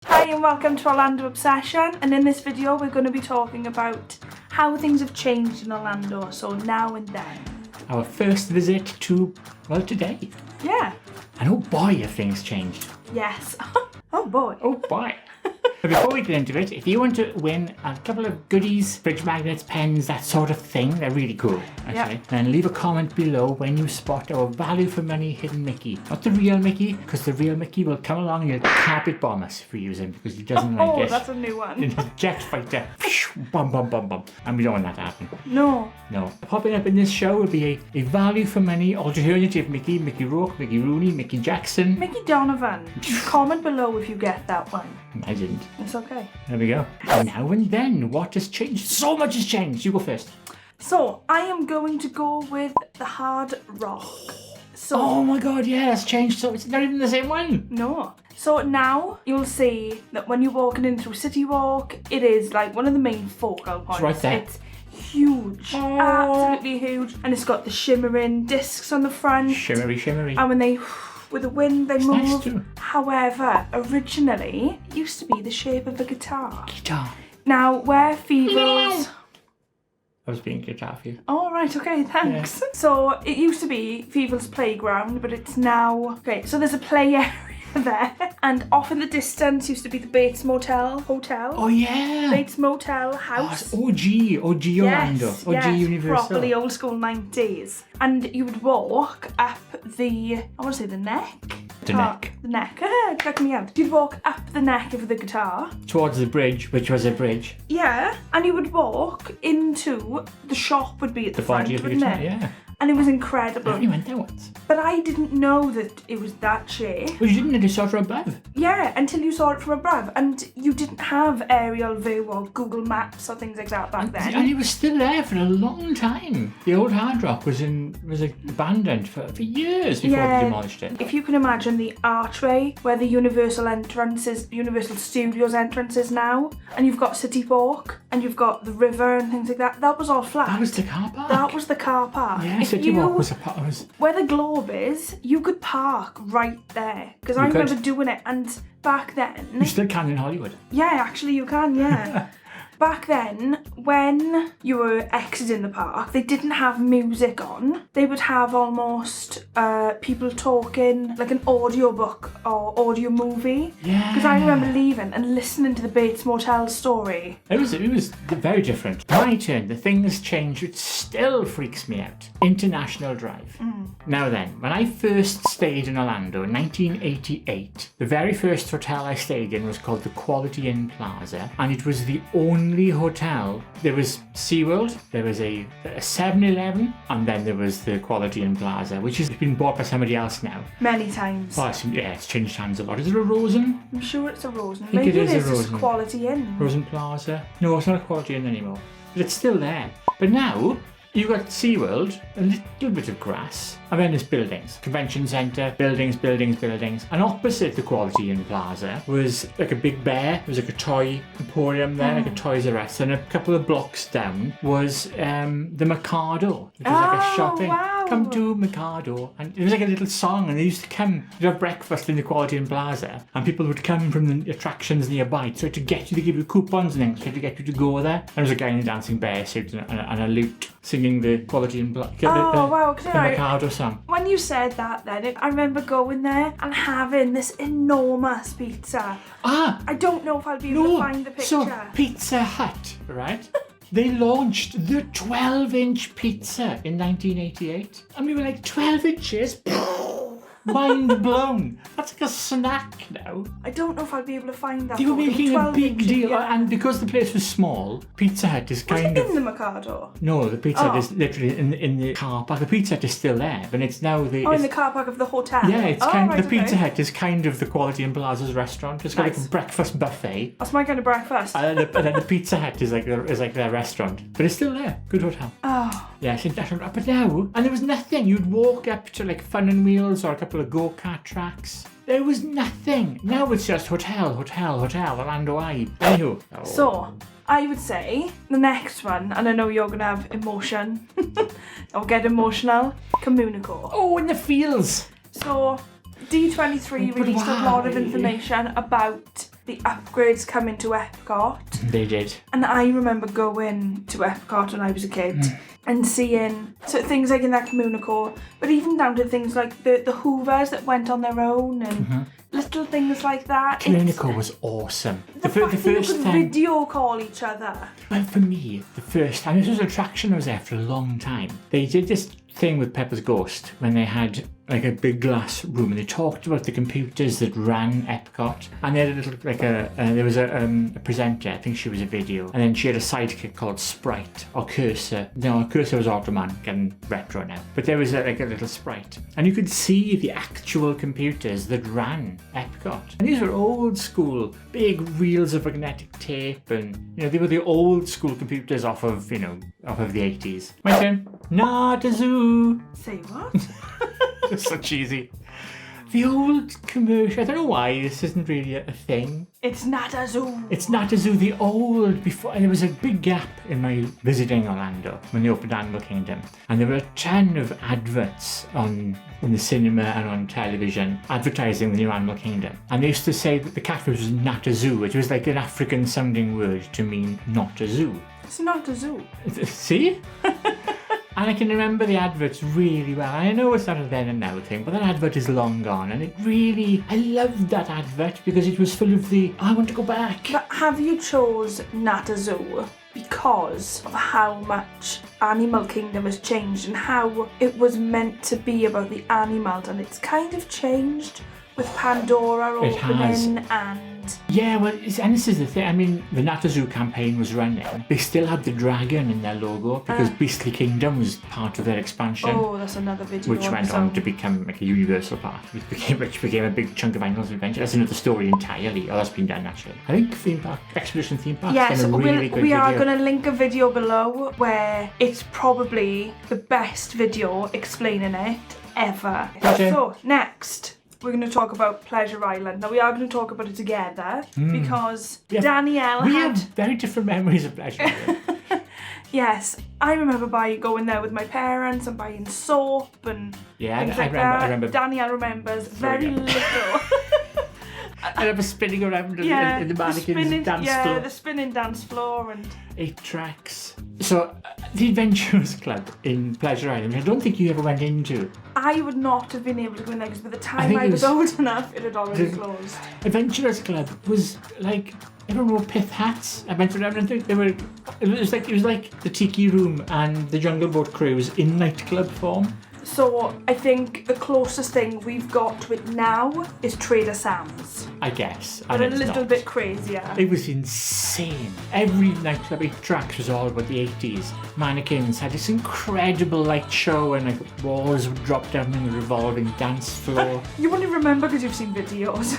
Hi and welcome to Orlando Obsession, and in this video we're going to be talking about how things have changed in Orlando, so now and then. Our first visit to, well, today. Yeah. And oh boy, have things changed. Yes. Oh boy. Oh boy. But before we get into it, if you want to win a couple of goodies, fridge magnets, pens, that sort of thing, they're really cool, actually. Yep. Then leave a comment below when you spot our value for money hidden Mickey. Not the real Mickey, because the real Mickey will come along and he'll carpet bomb us if we use him, because he doesn't like it. Oh, that's a new one. In his jet fighter. Bum, bum, bum, bum. And we don't want that to happen. No. No. Popping up in this show will be a value for money alternative Mickey, Mickey Rourke, Mickey Rooney, Mickey Jackson. Mickey Donovan. Comment below if you get that one. I didn't. It's okay. There we go. Now and then, what has changed? So much has changed. You go first. So, I am going to go with the Hard Rock. So, Oh my god, yeah, it's changed. So it's not even the same one. no. So now you'll see that when you're walking in through City Walk, it is like one of the main focal points. right there. It's huge, absolutely huge, and it's got the shimmering discs on the front. Shimmery, shimmery. And when they, with the wind, they nice move. too. However, originally, it used to be the shape of a guitar. Guitar. Now, where Feebles... I was being guitar for you. Oh, right, okay, thanks. So, it used to be Feebles Playground, but it's now... Okay, so there's a play area there, and off in the distance used to be the Bates Hotel. Oh yeah. Bates Motel Oh, House. it's OG Orlando. Yes, OG yes, Universal. properly old school 90s. And you would walk up the, I want to say the neck? The neck. The neck. Check me out. You'd walk up the neck of the guitar. Towards the bridge, which was a bridge. Yeah. And you would walk into, the shop would be at the front, body of the wouldn't guitar, it? yeah. And it was I incredible. only went there once. But I didn't know that it was that shape. Well, you didn't, you saw it from above. Yeah, until you saw it from above. And you didn't have aerial view or Google Maps or things like that back then. And it was still there for a long time. The old Hard Rock was abandoned for years before they demolished it. If you can imagine the archway where the Universal Studios entrance is now, and you've got City Walk, and you've got the river and things like that, that was all flat. That was the car park. That was the car park. Yeah, If City Walk was a part. Where the Globe is, you could park right there. Because I You could. remember doing it, and back then... You still can in Hollywood. Yeah, actually you can, yeah. Back then, when you were exiting the park, they didn't have music on. They would have almost people talking, like an audiobook or audio movie. Yeah. Because I remember leaving and listening to the Bates Motel story. It was very different. My turn. The thing has changed. It still freaks me out. International Drive. Now then, when I first stayed in Orlando in 1988, the very first hotel I stayed in was called the Quality Inn Plaza, and it was the only hotel. There was SeaWorld, there was a 7-Eleven, and then there was the Quality Inn Plaza, which has been bought by somebody else now. Many times. Oh, it's changed hands a lot. Is it a Rosen? I'm sure it's a Rosen. think Maybe it is a just Rosen. Quality Inn. Rosen Plaza? No, it's not a Quality Inn anymore. But it's still there. But now, you've got SeaWorld, a little bit of grass, and then there's buildings. Convention centre, buildings. And opposite the Quality Inn Plaza was like a big bear. There was like a toy emporium there, like a Toys R Us. And a couple of blocks down was the Mikado, which was like a shopping. Wow. Come to Mikado. And it was like a little song, and they used to come, you'd have breakfast in the Quality Inn Plaza, and people would come from the attractions nearby to get you to give you coupons and things, to get you to go there. And there was a guy in a dancing bear suit and a lute singing the Quality Inn Plaza. Oh, wow. The Mikado song. When you said that then, I remember going there and having this enormous pizza. I don't know if I'll be able to find the picture. So Pizza Hut, right? They launched the 12-inch pizza in 1988. And we were like, 12 inches? Mind blown. That's like a snack now. I don't know if I'll be able to find that. They were photo. making a 12 big inches, deal. yeah. And because the place was small, Pizza Hut is Was kind it of... in the Mikado? No, the Pizza Hut is literally in the car park. The Pizza Hut is still there, but it's now the... Oh, in the car park of the hotel? Yeah, it's right, the Pizza okay. Hut is kind of the Quality Inn Plaza's restaurant. It's got like Nice. a breakfast buffet. That's my kind of breakfast. And then the Pizza Hut is like their restaurant. But it's still there. Good hotel. Oh. Yeah, it's international. But now, and there was nothing. You'd walk up to like Fun and Wheels or a couple of go-kart tracks. There was nothing. Now it's just hotel, Orlando Eye. Anywho. Oh. So, I would say the next one, and I know you're going to have emotion, or get emotional, Communico. Oh, in the fields. So, D23 released a lot of information about the upgrades coming to Epcot. They did. And I remember going to Epcot when I was a kid and seeing things like in that Communicore, but even down to things like the Hoovers that went on their own and little things like that. Communicore was awesome. The fact that you could video call each other. Well, for me, the first time, this was an attraction I was there for a long time. They did this thing with Pepper's Ghost when they had like a big glass room and they talked about the computers that ran Epcot, and they had a little there was a presenter, I think she was a video, and then she had a sidekick called Sprite or Cursor. No, Cursor was Automan, getting retro now, but there was a little sprite, and you could see the actual computers that ran Epcot, and these were old school big reels of magnetic tape, and they were the old school computers off of the 80s. My turn. Not a zoo. Say what? It's so cheesy. The old commercial, I don't know why this isn't really a thing. It's not a zoo. It's not a zoo. The old, before, and there was a big gap in my visiting Orlando when they opened Animal Kingdom. And there were a ton of adverts in the cinema and on television advertising the new Animal Kingdom. And they used to say that the cafe was not a zoo. It was like an African sounding word to mean not a zoo. It's not a zoo. See? And I can remember the adverts really well. I know it's not a then and now thing, but that advert is long gone. And I loved that advert because it was full of I want to go back. But have you chose not a zoo because of how much Animal Kingdom has changed and how it was meant to be about the animals, and it's kind of changed with Pandora opening and... Yeah, well, and this is the thing. I mean, the Not a Zoo campaign was running. They still had the dragon in their logo because Beastly Kingdom was part of their expansion. Oh, that's another video. Which went on to become like a Universal park, which became a big chunk of Animals Adventure. That's another story entirely. Oh, that's been done actually. I think Expedition Theme Park. Yes, done a really good we video. are going to link a video below where it's probably the best video explaining it ever. Okay. So, next, we're going to talk about Pleasure Island. Now, we are going to talk about it together because Danielle We have very different memories of Pleasure Island. Yes, I remember going there with my parents and buying soap and things like that. I remember. Danielle remembers very little. I remember spinning around in the mannequins dance floor. Yeah, the spinning dance floor and... 8 tracks. So, the Adventurers Club in Pleasure Island, I don't think you ever went into. I would not have been able to go in there because by the time I was old enough, it had already closed. Adventurers Club was like, I don't know, pith hats. I went around and they were. It was like the Tiki Room and the Jungle Boat Cruise in nightclub form. So I think the closest thing we've got to it now is Trader Sam's. I guess. But a little bit crazier. It was insane. Every nightclub 8 tracks was all about the 80s. Mannequins had this incredible light show and walls would drop down in the revolving dance floor. You only remember because you've seen videos.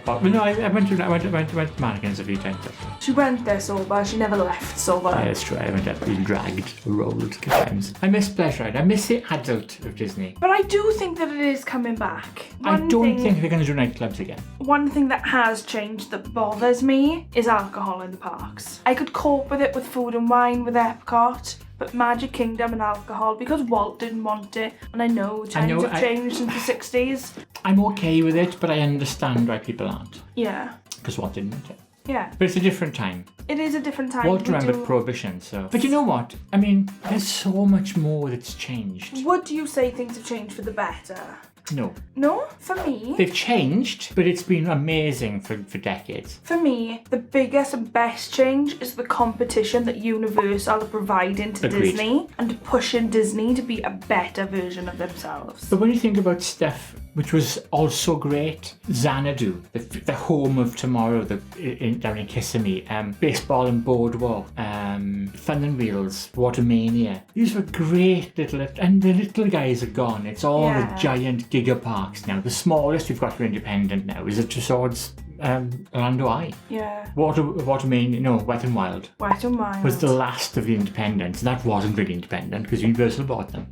But no, I went to Mannequins a few times actually. She went there sober, she never left sober. Yeah, that's true. I went there being dragged, rolled a few times. I miss Pleasure Island. I miss the adult of Disney. But I do think that it is coming back. I don't think they're going to do nightclubs again. One thing that has changed that bothers me is alcohol in the parks. I could cope with it with food and wine with Epcot, but Magic Kingdom and alcohol, because Walt didn't want it, and I know times have changed since the 60s. I'm okay with it, but I understand why people aren't. Yeah. Because Walt didn't want it. Yeah. But it's a different time. It is a different time. Walt remembered Prohibition, so... But you know what? I mean, there's so much more that's changed. Would you say things have changed for the better? No. No? For me... They've changed, but it's been amazing for decades. For me, the biggest and best change is the competition that Universal are providing to Disney and pushing Disney to be a better version of themselves. But when you think about stuff which was also great, Xanadu, the home of tomorrow, down in Kissimmee, Baseball and Boardwalk, Fun and Wheels, Watermania. These were great and the little guys are gone. It's all the giant giga parks now. The smallest we've got for independent now is at Tussauds Orlando Eye. Yeah. Watermania, no, Wet n Wild. Wet n Wild was the last of the independents. That wasn't really independent because Universal bought them.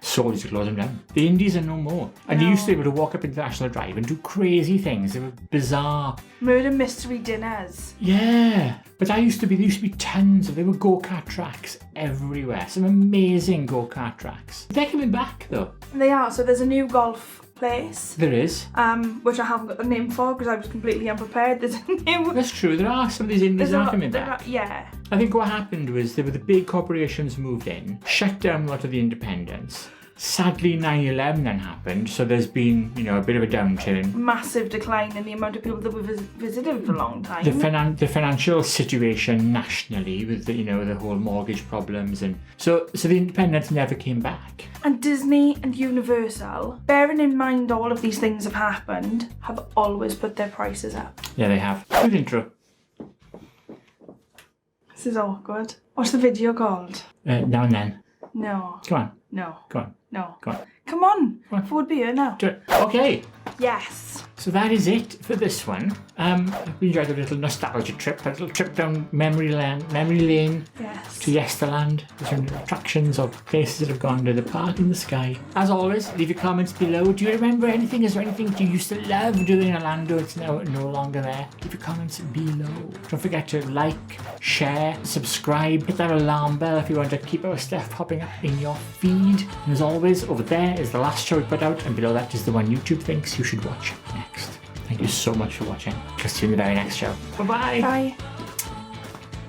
So to close them down. The indies are no more. And you used to be able to walk up International Drive and do crazy things. They were bizarre. Murder mystery dinners. Yeah. But there used to be tons of, there were go-kart tracks everywhere. Some amazing go-kart tracks. They're coming back though. They are. So there's a new golf place. There is. Which I haven't got the name for because I was completely unprepared. There's a new. That's true. There are some of these indies that come in there. Yeah. I think what happened was there were the big corporations moved in, shut down a lot of the independents. Sadly, 9/11 then happened, so there's been, a bit of a downturn. Massive decline in the amount of people that were visited for a long time. The financial situation nationally with the whole mortgage problems, and so the independents never came back. And Disney and Universal, bearing in mind all of these things have happened, have always put their prices up. Yeah, they have. Good intro. This is awkward. What's the video called? Now and then. No. Come on. No. Go on. No. Go on. Come on. Forward beer now. Do it. Okay. Yes. So that is it for this one. We enjoyed a little nostalgia trip, a little trip down memory lane Yes. to Yesterland. Different attractions or places that have gone to the park in the sky. As always, leave your comments below. Do you remember anything? Is there anything you used to love doing in Orlando? It's now no longer there. Leave your comments below. Don't forget to like, share, subscribe, hit that alarm bell if you want to keep our stuff popping up in your feed. And as always, over there is the last show we put out, and below that is the one YouTube thinks you should watch next. Thank you so much for watching. I'll see you in the very next show. Bye-bye. Bye.